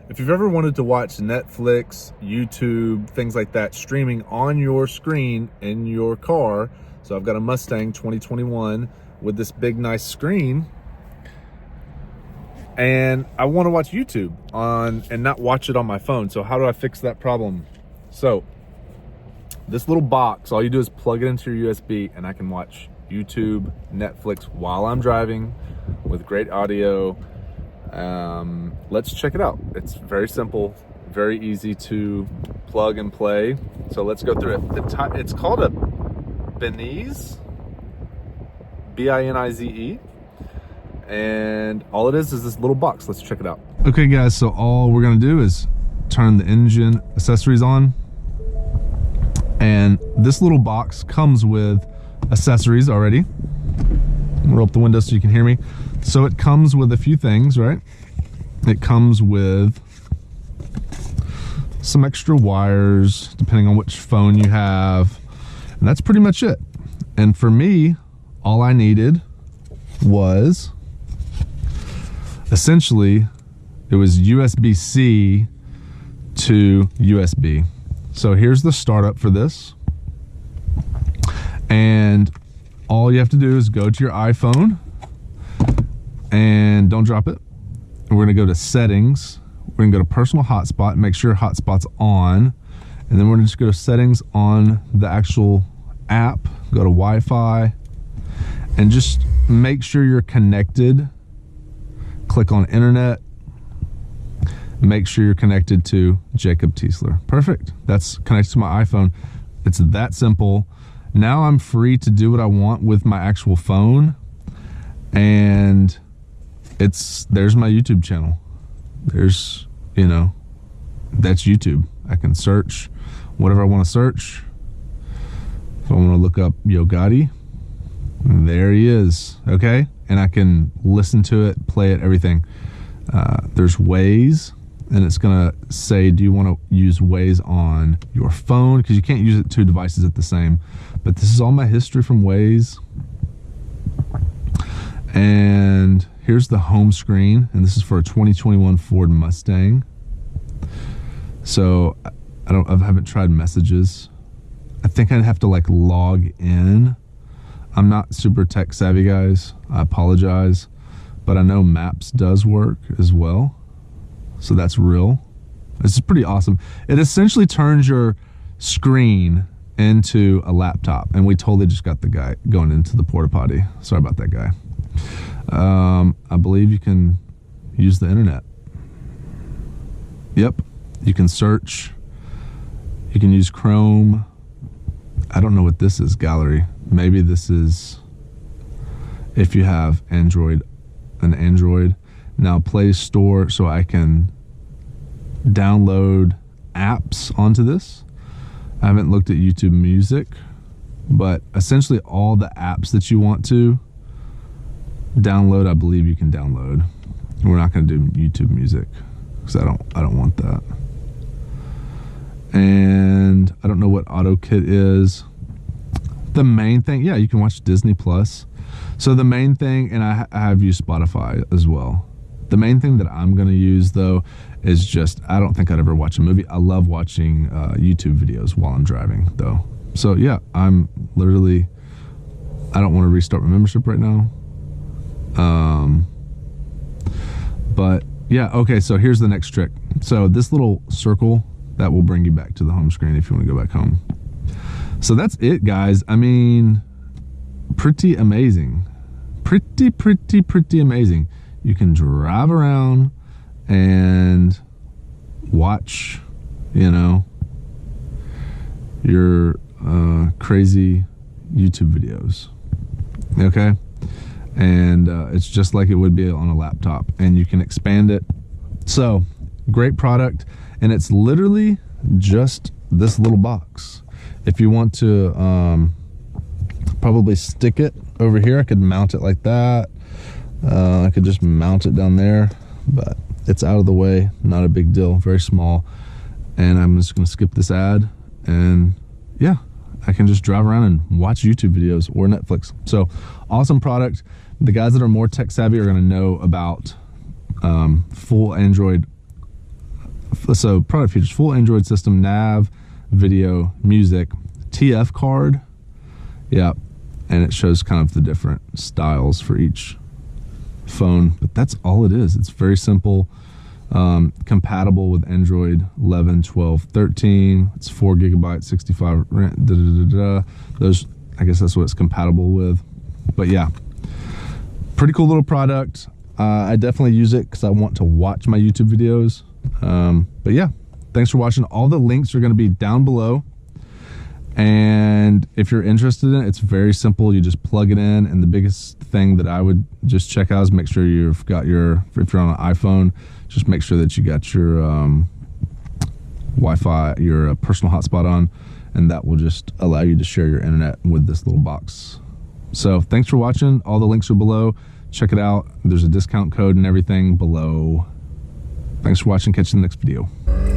If you've ever wanted to watch Netflix, YouTube, things like that, streaming on your screen in your car, so I've got a Mustang 2021 with this big, nice screen, and I want to watch YouTube and not watch it on my phone. So how do I fix that problem? So this little box, all you do is plug it into your USB, and I can watch YouTube, Netflix while I'm driving with great audio. Let's check it out. It's very simple, very easy to plug and play. So let's go through it. It's called a Binize, B-I-N-I-Z-E. And all it is this little box. Let's check it out. Okay guys, so all we're gonna do is turn the engine accessories on. And this little box comes with accessories already. Roll up the window so you can hear me. So it comes with a few things, right? It comes with some extra wires, depending on which phone you have. And that's pretty much it. And for me, all I needed was, essentially, it was USB-C to USB. So here's the startup for this. And all you have to do is go to your iPhone, and don't drop it. We're gonna go to settings. We're gonna go to personal hotspot, make sure hotspot's on. And then we're gonna just go to settings on the actual app, go to Wi-Fi, and just make sure you're connected. Click on internet. Make sure you're connected to Jacob Tiesler. Perfect, that's connected to my iPhone. It's that simple. Now I'm free to do what I want with my actual phone. And there's my YouTube channel. There's, that's YouTube. I can search whatever I want to search. If I want to look up Yo Gotti, there he is, okay? And I can listen to it, play it, everything. There's Waze, and it's gonna say, do you want to use Waze on your phone? Because you can't use it two devices at the same. But this is all my history from Waze. And here's the home screen, and this is for a 2021 Ford Mustang. So I haven't tried messages. I think I'd have to like log in. I'm not super tech savvy, guys. I apologize, but I know Maps does work as well. So that's real. This is pretty awesome. It essentially turns your screen into a laptop, and we totally just got the guy going into the porta potty. Sorry about that guy. I believe you can use the internet. Yep, you can search. You can use Chrome. I don't know what this is, gallery. Maybe this is if you have an Android. Now Play Store, so I can download apps onto this. I haven't looked at YouTube Music, but essentially all the apps that you want to download, I believe you can download. We're not going to do YouTube Music because I don't want that. And I don't know what AutoKit is. The main thing, yeah, you can watch Disney Plus. So the main thing, and I have used Spotify as well. The main thing that I'm going to use though is just, I don't think I'd ever watch a movie. I love watching YouTube videos while I'm driving though. So yeah, I'm literally, I don't want to restart my membership right now. But yeah, okay, so here's the next trick. So this little circle, that will bring you back to the home screen if you want to go back home. So that's it, guys. I mean, pretty amazing. Pretty amazing. You can drive around and watch, your crazy YouTube videos. Okay? And it's just like it would be on a laptop, and you can expand it. So great product, and it's literally just this little box. If you want to probably stick it over here, I could mount it like that. I could just mount it down there, but it's out of the way, not a big deal, very small. And I'm just gonna skip this ad, and yeah, I can just drive around and watch YouTube videos or Netflix. So awesome product. The guys that are more tech savvy are gonna know about full Android So product features: full Android system, nav, video, music, TF card. Yeah, and it shows kind of the different styles for each phone, but that's all it is. It's very simple. Compatible with Android 11, 12, 13. It's 4 gigabytes, 65 those, I guess that's what it's compatible with. But yeah, pretty cool little product. I definitely use it because I want to watch my YouTube videos. But yeah, thanks for watching. All the links are going to be down below, and if you're interested in it, it's very simple. You just plug it in, and the biggest thing that I would just check out is make sure you've got your, if you're on an iPhone, just make sure that you got your Wi-Fi, your personal hotspot on, and that will just allow you to share your internet with this little box. So thanks for watching. All the links are below. Check it out. There's a discount code and everything below. Thanks for watching. Catch you in the next video.